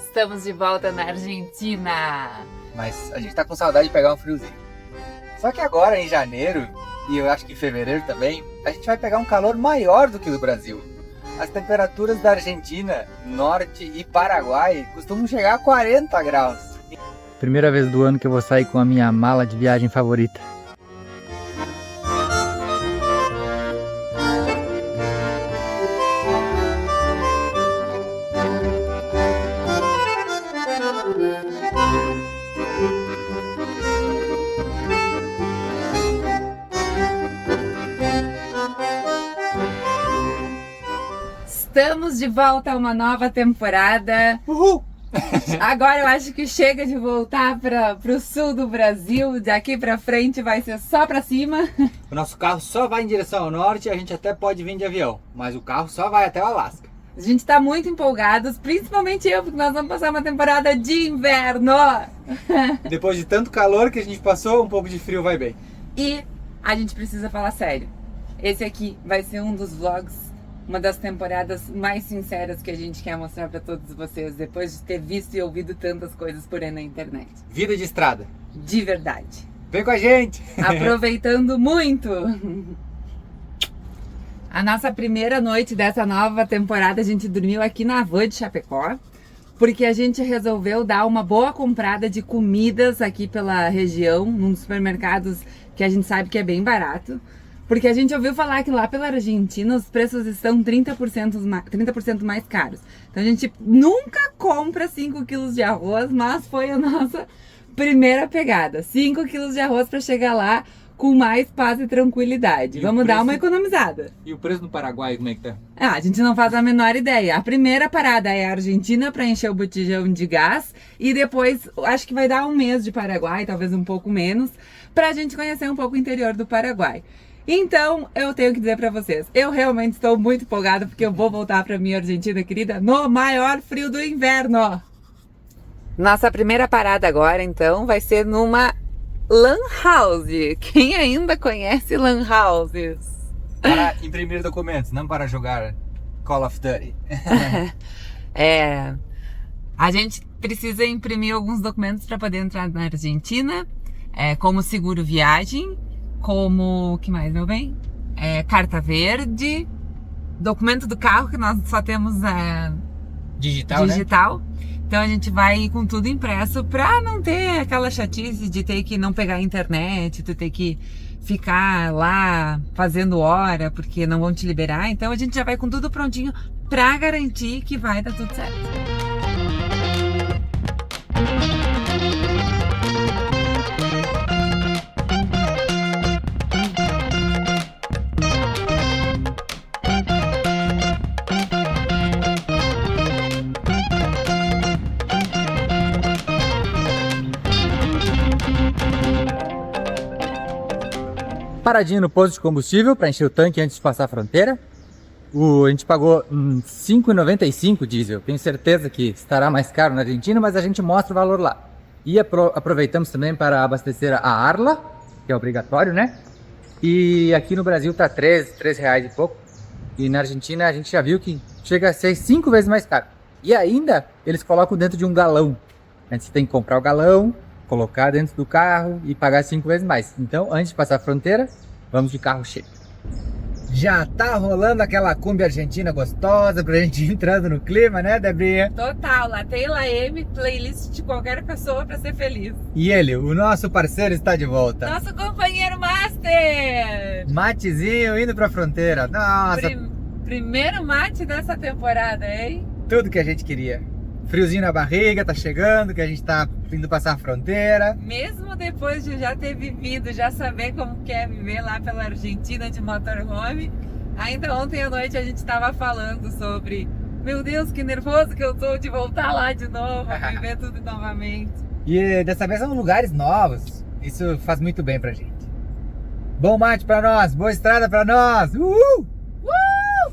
Estamos de volta na Argentina. Mas a gente tá com saudade de pegar um friozinho. Só que agora, em janeiro, e eu acho que em fevereiro também, a gente vai pegar um calor maior do que o do Brasil. As temperaturas da Argentina, Norte e Paraguai costumam chegar a 40 graus. Primeira vez do ano que eu vou sair com a minha mala de viagem favorita. Estamos de volta a uma nova temporada. Uhul! Agora eu acho que chega de voltar para o sul do Brasil. Daqui para frente vai ser só para cima. O nosso carro só vai em direção ao norte, a gente até pode vir de avião, mas o carro só vai até o Alasca. A gente está muito empolgados, principalmente eu, porque nós vamos passar uma temporada de inverno. Depois de tanto calor que a gente passou, um pouco de frio vai bem. E a gente precisa falar sério. Esse aqui vai ser um dos vlogs, uma das temporadas mais sinceras que a gente quer mostrar para todos vocês, depois de ter visto e ouvido tantas coisas por aí na internet. Vida de estrada. De verdade. Vem com a gente! Aproveitando muito! A nossa primeira noite dessa nova temporada, a gente dormiu aqui na van de Chapecó, porque a gente resolveu dar uma boa comprada de comidas aqui pela região, num dos supermercados que a gente sabe que é bem barato. Porque a gente ouviu falar que lá pela Argentina os preços estão 30% mais caros. Então a gente nunca compra 5 quilos de arroz, mas foi a nossa primeira pegada. 5 quilos de arroz para chegar lá com mais paz e tranquilidade. Vamos dar uma economizada. E o preço no Paraguai, como é que tá? A gente não faz a menor ideia. A primeira parada é a Argentina para encher o botijão de gás. E depois, acho que vai dar um mês de Paraguai, talvez um pouco menos, para a gente conhecer um pouco o interior do Paraguai. Então, eu tenho que dizer pra vocês, eu realmente estou muito empolgada porque eu vou voltar pra minha Argentina querida no maior frio do inverno. Nossa primeira parada agora, então, vai ser numa Lan House. Quem ainda conhece Lan Houses? Para imprimir documentos, não para jogar Call of Duty. A gente precisa imprimir alguns documentos para poder entrar na Argentina, como seguro viagem, como, o que mais, meu bem? Carta verde, documento do carro, que nós só temos Digital, né? Então a gente vai com tudo impresso pra não ter aquela chatice de ter que não pegar a internet, tu ter que ficar lá fazendo hora porque não vão te liberar. Então a gente já vai com tudo prontinho pra garantir que vai dar tudo certo. Paradinha no posto de combustível para encher o tanque antes de passar a fronteira. A gente pagou R$ 5,95 diesel. Tenho certeza que estará mais caro na Argentina, mas a gente mostra o valor lá. E aproveitamos também para abastecer a Arla, que é obrigatório, né? E aqui no Brasil tá R$ reais e pouco. E na Argentina a gente já viu que chega a ser 5 vezes mais caro. E ainda eles colocam dentro de um galão. Você tem que comprar o galão, colocar dentro do carro e pagar 5 vezes mais. Então, antes de passar a fronteira, vamos de carro cheio. Já tá rolando aquela cumbia argentina gostosa pra gente ir entrando no clima, né, Debrinha? Total, lá tem M, playlist de qualquer pessoa pra ser feliz. E ele, o nosso parceiro, está de volta. Nosso companheiro master! Matezinho indo pra fronteira. Nossa! Primeiro mate dessa temporada, hein? Tudo que a gente queria. Friozinho na barriga, tá chegando, que a gente tá indo passar a fronteira. Mesmo depois de já ter vivido, já saber como que é viver lá pela Argentina de motorhome, ainda ontem à noite a gente tava falando sobre, meu Deus, que nervoso que eu tô de voltar lá de novo, viver tudo novamente. E dessa vez são lugares novos, isso faz muito bem pra gente. Bom mate pra nós, boa estrada pra nós! Uhul!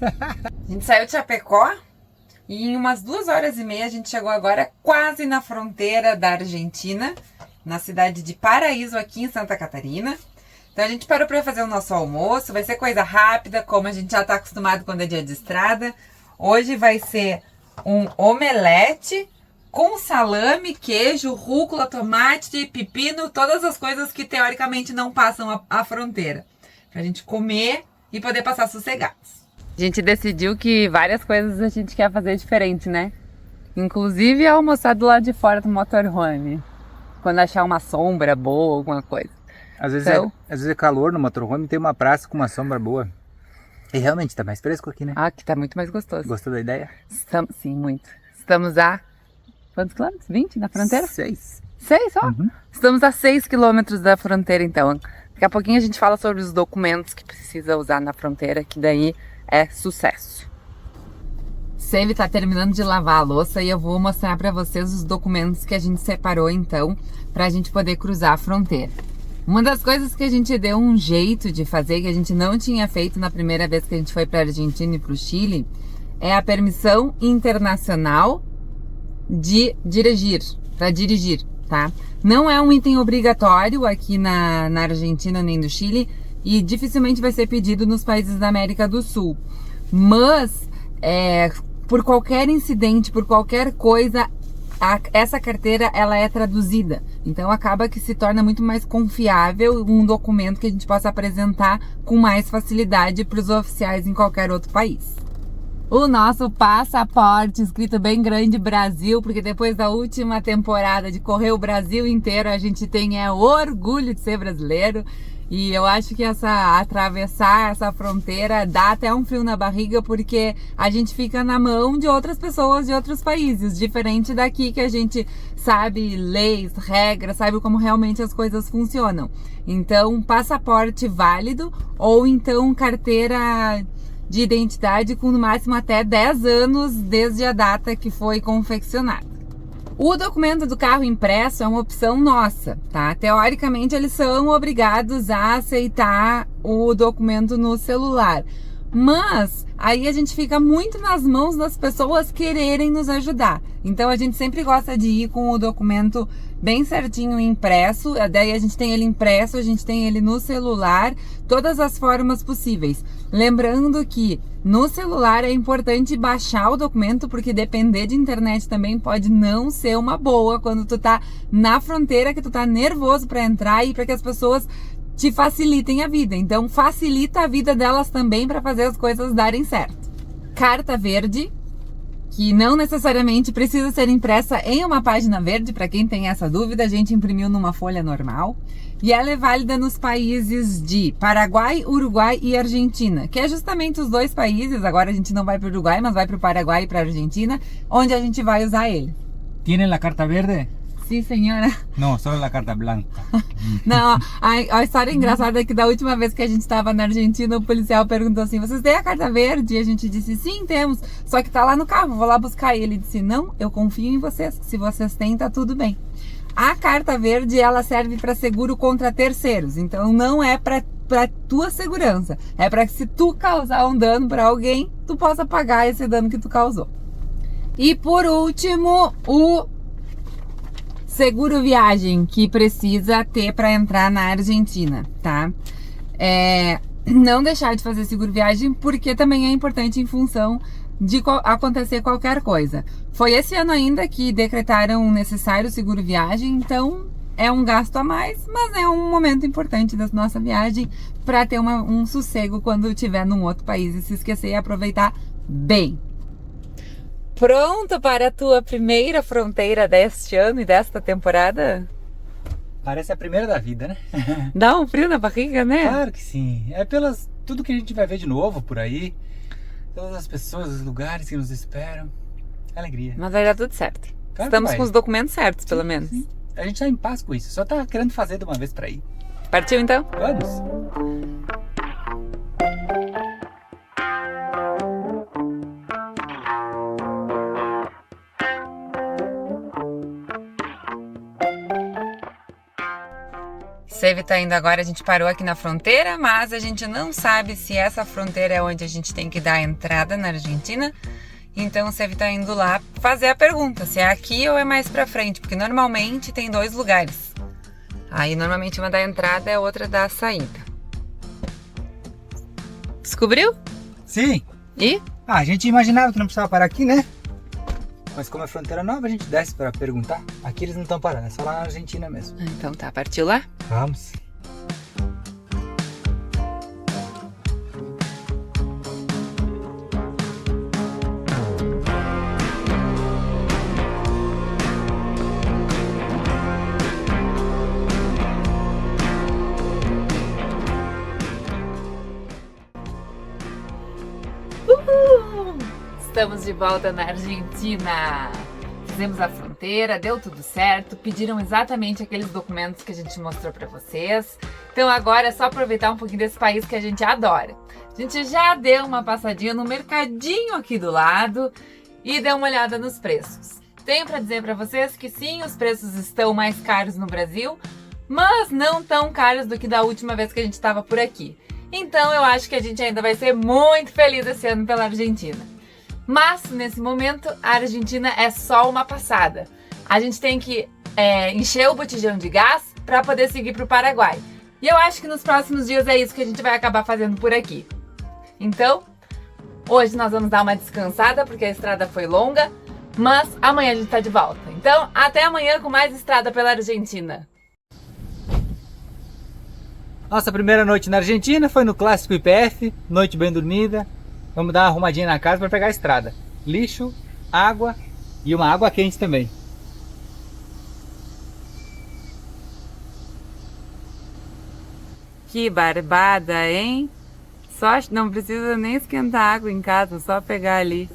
A gente saiu de Chapecó. E em umas 2h30 a gente chegou agora quase na fronteira da Argentina, na cidade de Paraíso, aqui em Santa Catarina. Então a gente parou para fazer o nosso almoço, vai ser coisa rápida, como a gente já está acostumado quando é dia de estrada. Hoje vai ser um omelete com salame, queijo, rúcula, tomate, pepino, todas as coisas que teoricamente não passam a fronteira. Pra gente comer e poder passar sossegados. A gente decidiu que várias coisas a gente quer fazer diferente, né? Inclusive almoçar do lado de fora do motorhome. Quando achar uma sombra boa, alguma coisa. Às vezes é calor no motorhome, tem uma praça com uma sombra boa. E realmente tá mais fresco aqui, né? Ah, aqui tá muito mais gostoso. Gostou da ideia? Sim, muito. Estamos a quantos quilômetros? 20 na fronteira? 6. 6 só? Uhum. Estamos a 6 quilômetros da fronteira, então. Daqui a pouquinho a gente fala sobre os documentos que precisa usar na fronteira, que daí é sucesso. Save tá terminando de lavar a louça e eu vou mostrar pra vocês os documentos que a gente separou, então, pra gente poder cruzar a fronteira. Uma das coisas que a gente deu um jeito de fazer, que a gente não tinha feito na primeira vez que a gente foi pra Argentina e pro Chile, é a permissão internacional de dirigir, para dirigir, tá? Não é um item obrigatório aqui na Argentina nem no Chile e dificilmente vai ser pedido nos países da América do Sul. Mas, por qualquer incidente, por qualquer coisa, essa carteira ela é traduzida. Então acaba que se torna muito mais confiável um documento que a gente possa apresentar com mais facilidade para os oficiais em qualquer outro país. O nosso passaporte escrito bem grande Brasil, porque depois da última temporada de correr o Brasil inteiro, a gente tem orgulho de ser brasileiro. E eu acho que atravessar essa fronteira dá até um frio na barriga, porque a gente fica na mão de outras pessoas de outros países, diferente daqui que a gente sabe leis, regras, sabe como realmente as coisas funcionam. Então, passaporte válido ou então carteira de identidade com no máximo até 10 anos desde a data que foi confeccionada. O documento do carro impresso é uma opção nossa, tá? Teoricamente, eles são obrigados a aceitar o documento no celular. Mas aí a gente fica muito nas mãos das pessoas quererem nos ajudar. Então a gente sempre gosta de ir com o documento bem certinho impresso. Daí a gente tem ele impresso, a gente tem ele no celular, todas as formas possíveis. Lembrando que no celular é importante baixar o documento, porque depender de internet também pode não ser uma boa quando tu tá na fronteira, que tu tá nervoso para entrar e para que as pessoas te facilitem a vida. Então facilita a vida delas também para fazer as coisas darem certo. Carta verde, que não necessariamente precisa ser impressa em uma página verde, para quem tem essa dúvida, a gente imprimiu numa folha normal. E ela é válida nos países de Paraguai, Uruguai e Argentina, que é justamente os dois países, agora a gente não vai para o Uruguai, mas vai para o Paraguai e para a Argentina, onde a gente vai usar ele. ¿Tienen la carta verde? Sim, senhora. Não, só a carta branca. Não, a história engraçada é que da última vez que a gente estava na Argentina, o policial perguntou assim, vocês têm a carta verde? E a gente disse, sim, temos, só que tá lá no carro, vou lá buscar. E ele disse, não, eu confio em vocês, se vocês têm, tá tudo bem. A carta verde, ela serve para seguro contra terceiros, então não é para tua segurança, é para que se tu causar um dano para alguém, tu possa pagar esse dano que tu causou. E por último, o seguro viagem que precisa ter para entrar na Argentina, tá? Não deixar de fazer seguro viagem, porque também é importante em função de acontecer qualquer coisa. Foi esse ano ainda que decretaram necessário o seguro viagem, então é um gasto a mais, mas é um momento importante da nossa viagem para ter um sossego quando estiver num outro país e se esquecer e aproveitar bem. Pronto para a tua primeira fronteira deste ano e desta temporada? Parece a primeira da vida, né? Dá um frio na barriga, né? Claro que sim. É pelas tudo que a gente vai ver de novo por aí. Todas as pessoas, os lugares que nos esperam. Alegria. Mas vai dar tudo certo. Claro. Estamos com os documentos certos, pelo menos. Sim. A gente tá em paz com isso. Só tá querendo fazer de uma vez pra ir. Partiu então? Vamos. Save tá indo agora, a gente parou aqui na fronteira, mas a gente não sabe se essa fronteira é onde a gente tem que dar a entrada na Argentina. Então o Save tá indo lá fazer a pergunta, se é aqui ou é mais pra frente, porque normalmente tem 2 lugares. Aí normalmente uma da entrada e a outra da saída. Descobriu? Sim. E? A gente imaginava que não precisava parar aqui, né? Mas como é fronteira nova, a gente desce para perguntar. Aqui eles não estão parando, é só lá na Argentina mesmo. Então tá, partiu lá? Vamos. Estamos de volta na Argentina. Fizemos a fronteira, deu tudo certo, pediram exatamente aqueles documentos que a gente mostrou para vocês. Então agora é só aproveitar um pouquinho desse país que a gente adora. A gente já deu uma passadinha no mercadinho aqui do lado e deu uma olhada nos preços. Tenho para dizer para vocês que sim, os preços estão mais caros no Brasil, mas não tão caros do que da última vez que a gente estava por aqui. Então eu acho que a gente ainda vai ser muito feliz esse ano pela Argentina. Mas, nesse momento, a Argentina é só uma passada. A gente tem que encher o botijão de gás para poder seguir para o Paraguai. E eu acho que nos próximos dias é isso que a gente vai acabar fazendo por aqui. Então, hoje nós vamos dar uma descansada porque a estrada foi longa, mas amanhã a gente está de volta. Então, até amanhã com mais estrada pela Argentina. Nossa primeira noite na Argentina foi no clássico YPF, noite bem dormida. Vamos dar uma arrumadinha na casa para pegar a estrada. Lixo, água e uma água quente também. Que barbada, hein? Só não precisa nem esquentar água em casa, só pegar ali.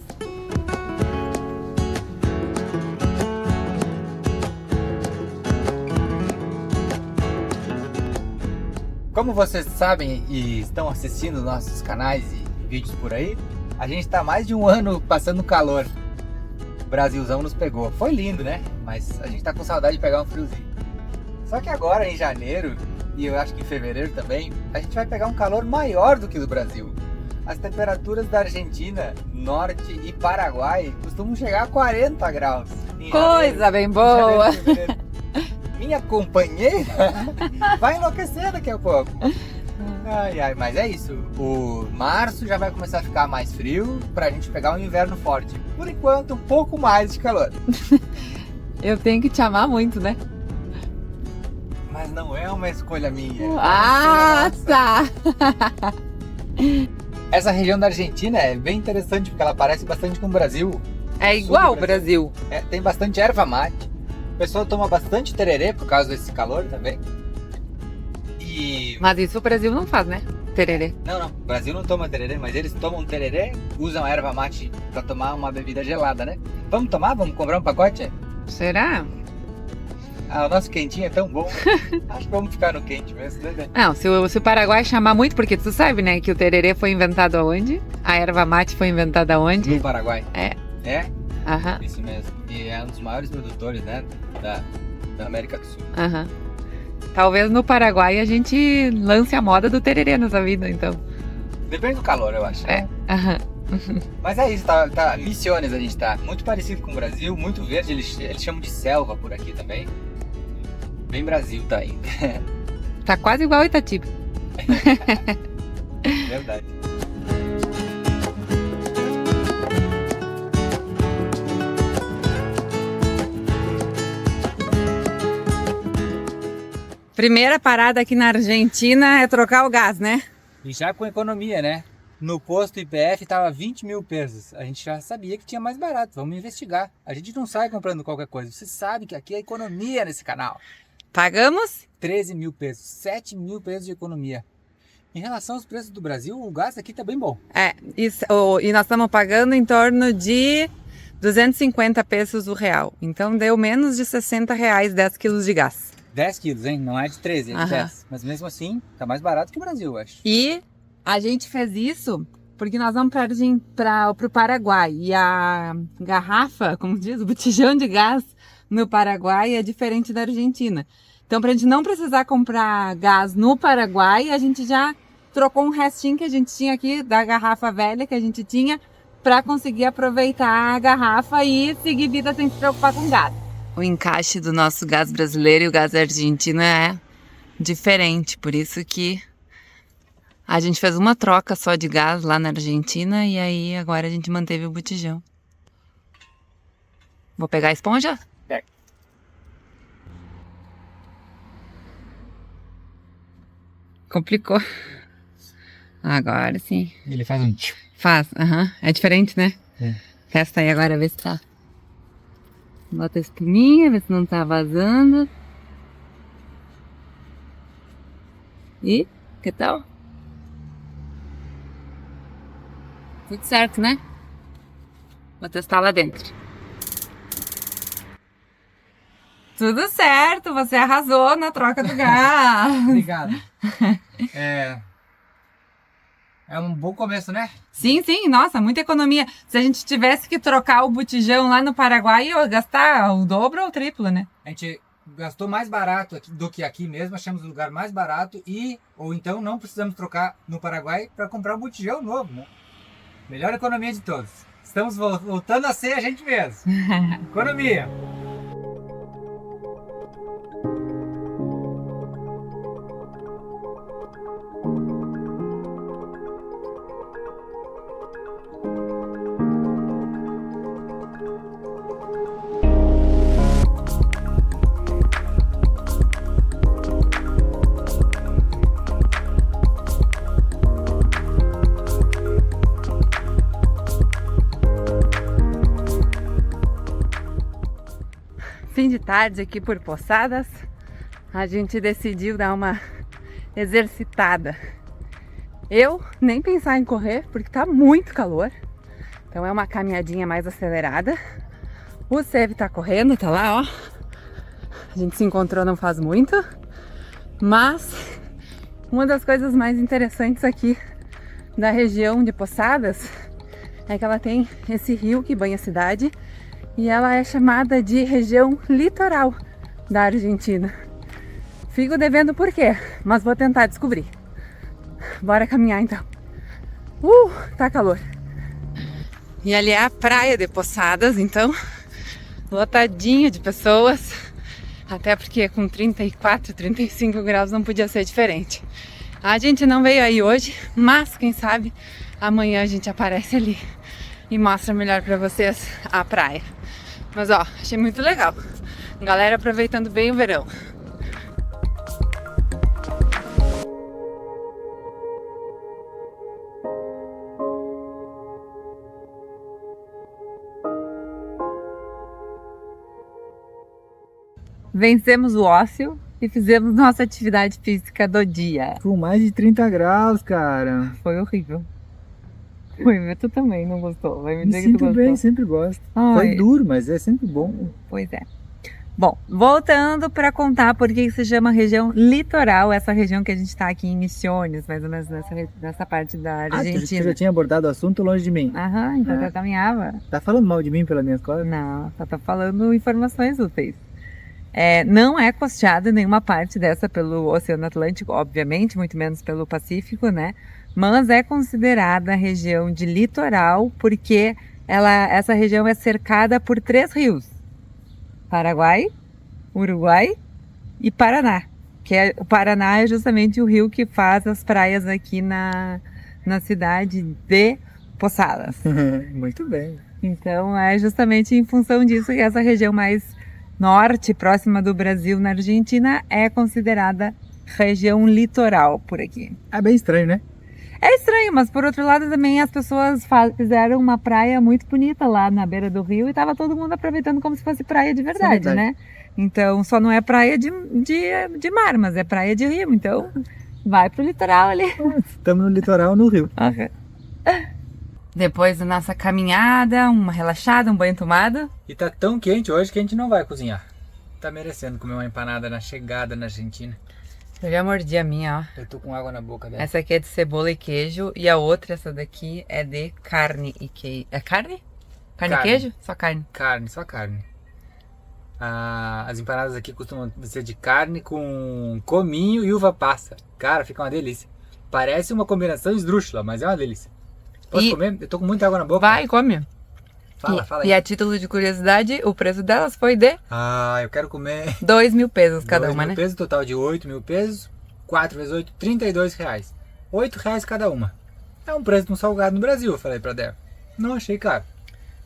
Como vocês sabem e estão assistindo nossos canais e vídeos por aí, a gente está mais de um ano passando calor. O Brasilzão nos pegou. Foi lindo, né? Mas a gente tá com saudade de pegar um friozinho. Só que agora, em janeiro, e eu acho que em fevereiro também, a gente vai pegar um calor maior do que o do Brasil. As temperaturas da Argentina, Norte e Paraguai costumam chegar a 40 graus. Coisa bem boa! Minha companheira vai enlouquecer daqui a pouco. Ai, mas é isso. O março já vai começar a ficar mais frio pra gente pegar um inverno forte. Por enquanto, um pouco mais de calor. Eu tenho que te amar muito, né? Mas não é uma escolha minha. Ah, tá! Essa região da Argentina é bem interessante porque ela parece bastante com o Brasil. É igual ao Brasil. Tem bastante erva mate. O pessoal toma bastante tererê por causa desse calor também. Mas isso o Brasil não faz, né? Tererê. Não. O Brasil não toma tererê, mas eles tomam tererê, usam erva mate pra tomar uma bebida gelada, né? Vamos tomar? Vamos comprar um pacote? Será? Ah, o nosso quentinho é tão bom. Acho que vamos ficar no quente mesmo, né? Não, se o Paraguai chamar muito, porque tu sabe, né, que o tererê foi inventado aonde? A erva mate foi inventada aonde? No Paraguai. É. É? Aham. Isso mesmo. E é um dos maiores produtores, né, da América do Sul. Aham. Talvez no Paraguai a gente lance a moda do tererê nessa vida, então. Depende do calor, eu acho. É. Aham. Mas é isso, tá Misiones a gente tá. Muito parecido com o Brasil, muito verde, eles chamam de selva por aqui também. Bem Brasil tá ainda. Tá quase igual Itatiba. Verdade. Primeira parada aqui na Argentina é trocar o gás, né? E já com economia, né? No posto IPF tava 20 mil pesos. A gente já sabia que tinha mais barato. Vamos investigar. A gente não sai comprando qualquer coisa. Você sabe que aqui é economia nesse canal. Pagamos? 13 mil pesos. 7 mil pesos de economia. Em relação aos preços do Brasil, o gás aqui tá bem bom. E nós estamos pagando em torno de 250 pesos o real. Então deu menos de 60 reais 10 quilos de gás. 10 quilos, hein? Não é de 13, é de 10. Mas mesmo assim, tá mais barato que o Brasil, eu acho. E a gente fez isso porque nós vamos para o Paraguai. E a garrafa, como diz, o botijão de gás no Paraguai é diferente da Argentina. Então, para a gente não precisar comprar gás no Paraguai, a gente já trocou um restinho que a gente tinha aqui da garrafa velha que a gente tinha para conseguir aproveitar a garrafa e seguir vida sem se preocupar com gás. O encaixe do nosso gás brasileiro e o gás argentino é diferente, por isso que a gente fez uma troca só de gás lá na Argentina e aí agora a gente manteve o botijão. Vou pegar a esponja? Pega. Complicou. Agora sim. Ele faz um... Faz, aham. É diferente, né? É. Testa aí agora, vê se tá. Bota a espuminha, vê se não tá vazando. E, que tal? Tudo certo, né? Vou testar lá dentro. Tudo certo, você arrasou na troca do gás. Obrigado. É um bom começo, né? Sim, sim, nossa, muita economia. Se a gente tivesse que trocar o botijão lá no Paraguai, ia gastar o dobro ou o triplo, né? A gente gastou mais barato do que aqui mesmo, achamos o lugar mais barato ou então não precisamos trocar no Paraguai para comprar um botijão novo, né? Melhor economia de todos. Estamos voltando a ser a gente mesmo. Economia. Fim de tarde aqui por Poçadas, a gente decidiu dar uma exercitada. Eu nem pensar em correr, porque tá muito calor, então é uma caminhadinha mais acelerada. O Sev tá correndo, tá lá, ó. A gente se encontrou não faz muito, mas uma das coisas mais interessantes aqui da região de Poçadas é que ela tem esse rio que banha a cidade. E ela é chamada de região litoral da Argentina. Fico devendo por quê, mas vou tentar descobrir. Bora caminhar então. Tá calor. E ali é a praia de Poçadas, então, lotadinha de pessoas. Até porque com 34, 35 graus não podia ser diferente. A gente não veio aí hoje, mas quem sabe amanhã a gente aparece ali e mostra melhor pra vocês a praia. Mas ó, achei muito legal. Galera aproveitando bem o verão. Vencemos o ócio e fizemos nossa atividade física do dia. Com mais de 30 graus, cara. Foi horrível. Foi, tu também não gostou. Vai me Me dizer que tu sinto gostou. bem, sempre gosto. Ai. Foi duro, mas é sempre bom. Pois é. Bom, voltando para contar por que se chama região litoral, essa região que a gente está aqui em Misiones, mais ou menos nessa parte da Você Argentina. já tinha abordado o assunto longe de mim. Aham, enquanto eu caminhava. Tá falando mal de mim pelas minhas costas? Não, só tô falando informações úteis. Não é costeada nenhuma parte dessa pelo Oceano Atlântico, obviamente, muito menos pelo Pacífico, né? Mas é considerada região de litoral porque essa região é cercada por 3 rios. Paraguai, Uruguai e Paraná. O Paraná é justamente o rio que faz as praias aqui na cidade de Poçadas. Muito bem. Então é justamente em função disso que essa região mais norte, próxima do Brasil, na Argentina, é considerada região litoral por aqui. É bem estranho, né? É estranho, mas por outro lado também as pessoas fizeram uma praia muito bonita lá na beira do rio e tava todo mundo aproveitando como se fosse praia de verdade, né? Então só não é praia de mar, mas é praia de rio, então vai pro litoral ali. Estamos no litoral, no rio. Okay. Depois da nossa caminhada, uma relaxada, um banho tomado. E tá tão quente hoje que a gente não vai cozinhar. Tá merecendo comer uma empanada na chegada na Argentina. Eu já mordi a minha, ó. Eu tô com água na boca dela. Essa aqui é de cebola e queijo e a outra, essa daqui, é de carne e queijo. É carne? Carne e queijo? Só carne. Carne, só carne. As empanadas aqui costumam ser de carne com cominho e uva passa. Cara, fica uma delícia. Parece uma combinação esdrúxula, mas é uma delícia. Posso comer? Eu tô com muita água na boca. Vai, come. Fala aí. E a título de curiosidade, o preço delas foi de eu quero comer 2.000 pesos cada 2 uma, mil né? pesos, total de 8 mil pesos. 4 vezes 8, 32 reais. 8 reais cada uma. É um preço de um salgado no Brasil, eu falei pra Débora. Não achei caro.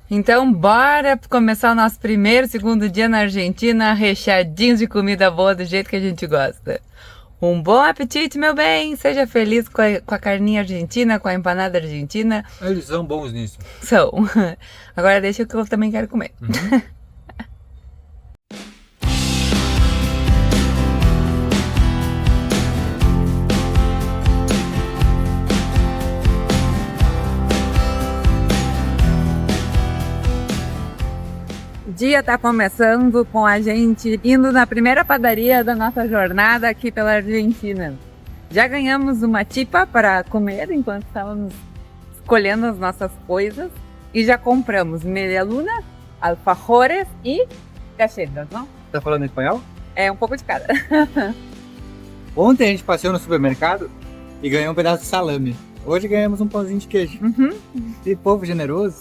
Então, bora começar o nosso primeiro, segundo dia na Argentina, recheadinhos de comida boa do jeito que a gente gosta. Um bom apetite, meu bem! Seja feliz com a carninha argentina, com a empanada argentina. Eles são bons nisso. São. Agora deixa o que eu também quero comer. O dia tá começando com a gente indo na primeira padaria da nossa jornada aqui pela Argentina. Já ganhamos uma chipa para comer enquanto estávamos escolhendo as nossas coisas e já compramos media luna, alfajores e galletas, não? Tá falando em espanhol? É um pouco de cada. Ontem a gente passeou no supermercado e ganhou um pedaço de salame. Hoje ganhamos um pãozinho de queijo. Que povo generoso.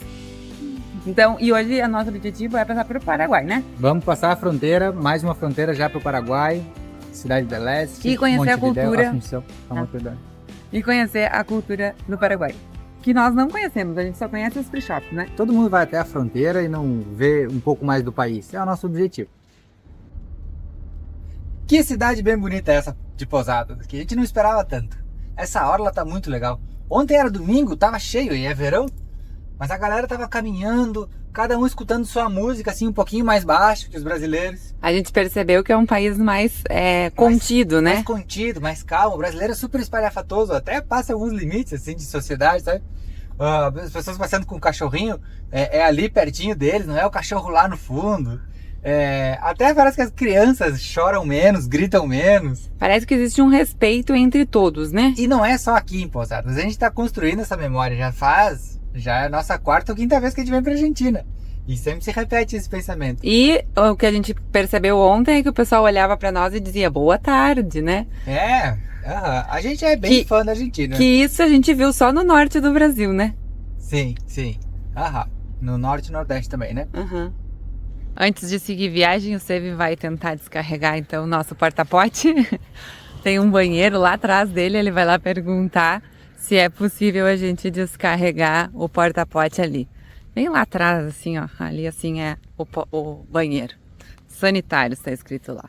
Então, e hoje o nosso objetivo é passar para o Paraguai, né? Vamos passar a fronteira, mais uma fronteira já para o Paraguai, Cidade del Este, E conhecer a Montevidéu, cultura. Assunção, E conhecer a cultura do Paraguai. Que nós não conhecemos, a gente só conhece os free shops, né? Todo mundo vai até a fronteira e não vê um pouco mais do país. É o nosso objetivo. Que cidade bem bonita é essa de Posadas, que a gente não esperava tanto. Essa orla tá muito legal. Ontem era domingo, tava cheio e é verão, mas a galera tava caminhando, cada um escutando sua música assim um pouquinho mais baixo que os brasileiros. A gente percebeu que é um país mais contido, né? Mais contido, mais calmo. O brasileiro é super espalhafatoso, até passa alguns limites assim de sociedade, sabe? As pessoas passando com o cachorrinho é ali pertinho deles, não é o cachorro lá no fundo. Até parece que as crianças choram menos, gritam menos. Parece que existe um respeito entre todos, né? E não é só aqui em Posadas, a gente está construindo essa memória, já é a nossa quarta ou quinta vez que a gente vem pra Argentina. E sempre se repete esse pensamento. E o que a gente percebeu ontem é que o pessoal olhava pra nós e dizia boa tarde, né? A gente é bem fã da Argentina. Que isso a gente viu só no norte do Brasil, né? Sim. No norte e nordeste também, né? Antes de seguir viagem, o Seve vai tentar descarregar então o nosso porta-pote. Tem um banheiro lá atrás dele, ele vai lá perguntar se é possível a gente descarregar o porta-pote ali. Bem lá atrás, assim, ó. Ali, assim, é o banheiro. Sanitário, está escrito lá.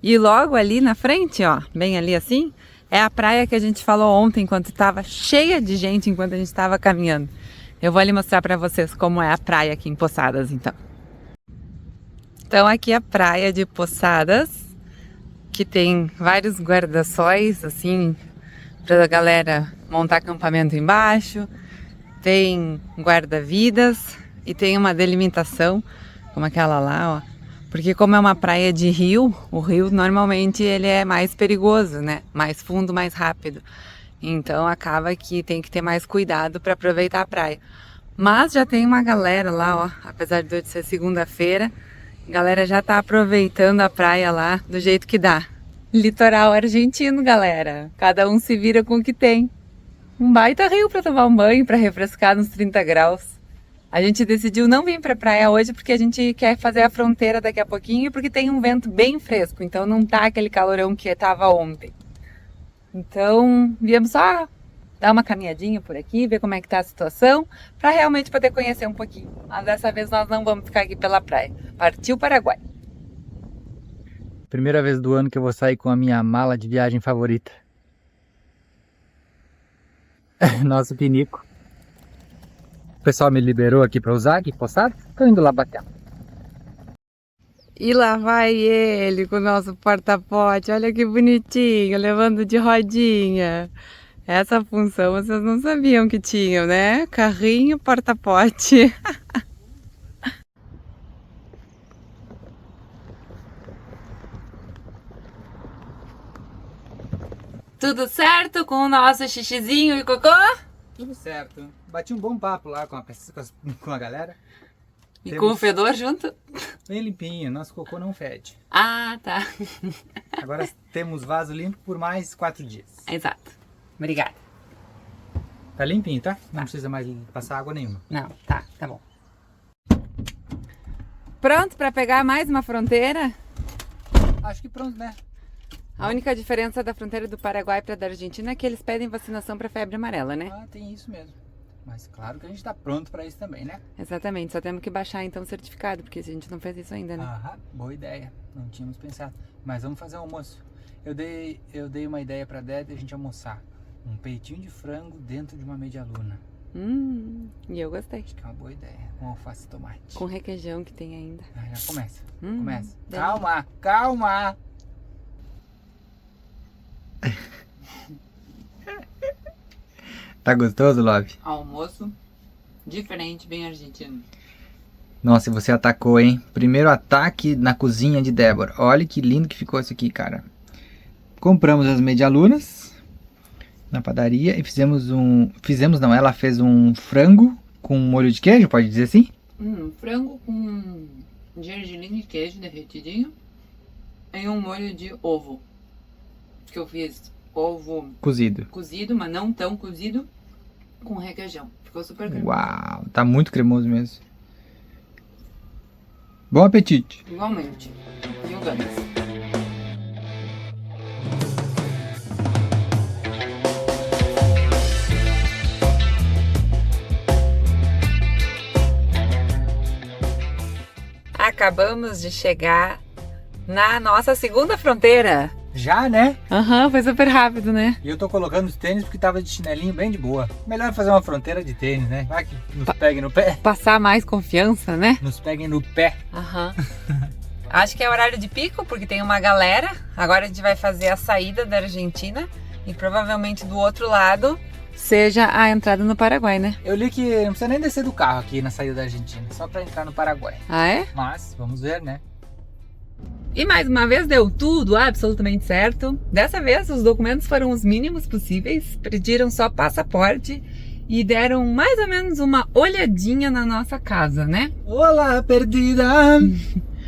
E logo ali na frente, ó, bem ali assim, é a praia que a gente falou ontem, enquanto estava cheia de gente, enquanto a gente estava caminhando. Eu vou ali mostrar para vocês como é a praia aqui em Posadas, então. Então, aqui é a praia de Posadas, que tem vários guarda-sóis, assim, para a galera montar acampamento embaixo. Tem guarda-vidas e tem uma delimitação, como aquela lá, ó. Porque como é uma praia de rio, o rio normalmente ele é mais perigoso, né? Mais fundo, mais rápido. Então acaba que tem que ter mais cuidado para aproveitar a praia. Mas já tem uma galera lá, ó, apesar de hoje ser segunda-feira, a galera já tá aproveitando a praia lá do jeito que dá. Litoral argentino, galera. Cada um se vira com o que tem. Um baita rio para tomar um banho, para refrescar nos 30 graus. A gente decidiu não vir para a praia hoje porque a gente quer fazer a fronteira daqui a pouquinho e porque tem um vento bem fresco, então não tá aquele calorão que estava ontem. Então, viemos só dar uma caminhadinha por aqui, ver como é que tá a situação, para realmente poder conhecer um pouquinho. Mas dessa vez nós não vamos ficar aqui pela praia. Partiu Paraguai. Primeira vez do ano que eu vou sair com a minha mala de viagem favorita. Nosso pinico. O pessoal me liberou aqui para usar, aqui postado. Tô indo lá bater. E lá vai ele com o nosso porta-pote. Olha que bonitinho, levando de rodinha. Essa função vocês não sabiam que tinham, né? Carrinho, porta-pote. Tudo certo com o nosso xixizinho e cocô? Tudo certo. Bati um bom papo lá com a galera. E com o fedor junto? Bem limpinho, nosso cocô não fede. Ah, tá. Agora temos vaso limpo por mais 4 dias. Exato. Obrigada. Tá limpinho, tá? Não precisa mais passar água nenhuma. Não, tá bom. Pronto para pegar mais uma fronteira? Acho que pronto, né? A única diferença da fronteira do Paraguai para da Argentina é que eles pedem vacinação para febre amarela, né? Ah, tem isso mesmo. Mas claro que a gente tá pronto para isso também, né? Exatamente, só temos que baixar então o certificado, porque a gente não fez isso ainda, né? Aham, boa ideia. Não tínhamos pensado. Mas vamos fazer um almoço. Eu dei uma ideia pra Débora de a gente almoçar. Um peitinho de frango dentro de uma media-luna. E eu gostei. Acho que é uma boa ideia. Com alface e tomate. Com requeijão que tem ainda. Ah, já começa. Começa. Delícia. Calma. Tá gostoso, Love? Almoço diferente, bem argentino. Nossa, e você atacou, hein? Primeiro ataque na cozinha de Débora. Olha que lindo que ficou isso aqui, cara. Compramos as medialunas na padaria e ela fez um frango com molho de queijo, pode dizer assim? Frango com gergelim de queijo derretidinho e um molho de ovo. Que eu fiz ovo cozido, mas não tão cozido, com requeijão. Ficou super cremoso. Uau, tá muito cremoso mesmo. Bom apetite. Igualmente. E o Gans. Acabamos de chegar na nossa segunda fronteira. Já, né? Foi super rápido, né? E eu tô colocando os tênis porque tava de chinelinho bem de boa. Melhor fazer uma fronteira de tênis, né? Vai que nos peguem no pé. Passar mais confiança, né? Nos peguem no pé. Acho que é horário de pico, porque tem uma galera. Agora a gente vai fazer a saída da Argentina e provavelmente do outro lado seja a entrada no Paraguai, né? Eu li que não precisa nem descer do carro aqui na saída da Argentina, só pra entrar no Paraguai. Ah, é? Mas, vamos ver, né? E mais uma vez deu tudo absolutamente certo. Dessa vez os documentos foram os mínimos possíveis, pediram só passaporte e deram mais ou menos uma olhadinha na nossa casa, né? Olá, perdida!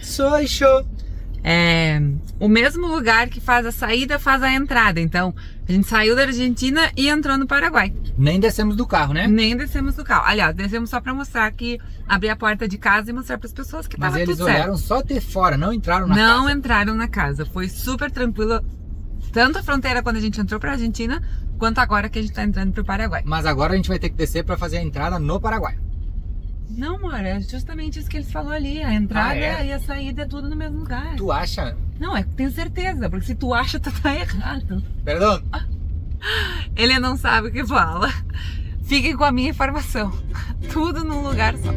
Sou eu. É o mesmo lugar que faz a saída, faz a entrada. Então, a gente saiu da Argentina e entrou no Paraguai. Nem descemos do carro, né? Nem descemos do carro. Aliás, descemos só pra mostrar que abrir a porta de casa e mostrar pras pessoas que tava tudo certo. Mas eles olharam só de fora, não entraram na casa. Não entraram na casa. Foi super tranquilo. Tanto a fronteira quando a gente entrou pra Argentina, quanto agora que a gente tá entrando pro Paraguai. Mas agora a gente vai ter que descer pra fazer a entrada no Paraguai. Não, amor, é justamente isso que eles falaram ali. A entrada e a saída é tudo no mesmo lugar. Tu acha? Não, tenho certeza, porque se tu acha, tu tá errado. Perdão? Ele não sabe o que fala. Fiquem com a minha informação. Tudo num lugar só.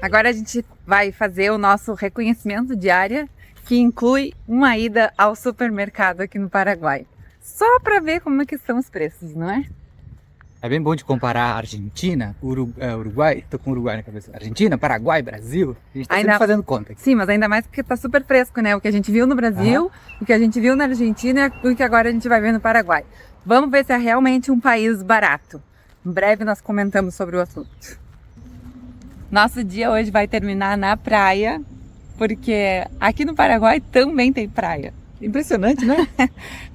Agora a gente vai fazer o nosso reconhecimento de área, que inclui uma ida ao supermercado aqui no Paraguai. Só para ver como é que são os preços, não é? É bem bom de comparar Argentina, Uruguai, tô com Uruguai na cabeça. Argentina, Paraguai, Brasil. A gente tá sempre fazendo conta aqui. Sim, mas ainda mais porque tá super fresco, né? O que a gente viu no Brasil, o que a gente viu na Argentina e o que agora a gente vai ver no Paraguai. Vamos ver se é realmente um país barato. Em breve nós comentamos sobre o assunto. Nosso dia hoje vai terminar na praia, porque aqui no Paraguai também tem praia. Impressionante, né?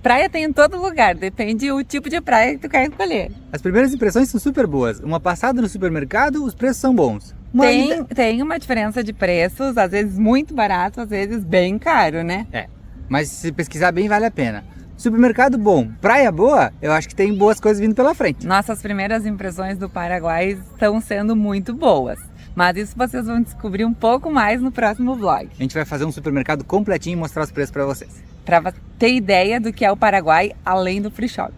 Praia tem em todo lugar, depende do tipo de praia que tu quer escolher. As primeiras impressões são super boas. Uma passada no supermercado, os preços são bons. Tem uma diferença de preços, às vezes muito barato, às vezes bem caro, né? Mas se pesquisar bem, vale a pena. Supermercado bom, praia boa, eu acho que tem boas coisas vindo pela frente. Nossas primeiras impressões do Paraguai estão sendo muito boas. Mas isso vocês vão descobrir um pouco mais no próximo vlog. A gente vai fazer um supermercado completinho e mostrar os preços para vocês. Para ter ideia do que é o Paraguai, além do free shop.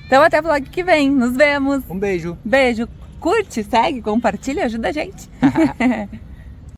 Então até o vlog que vem, nos vemos! Um beijo! Beijo! Curte, segue, compartilha, ajuda a gente!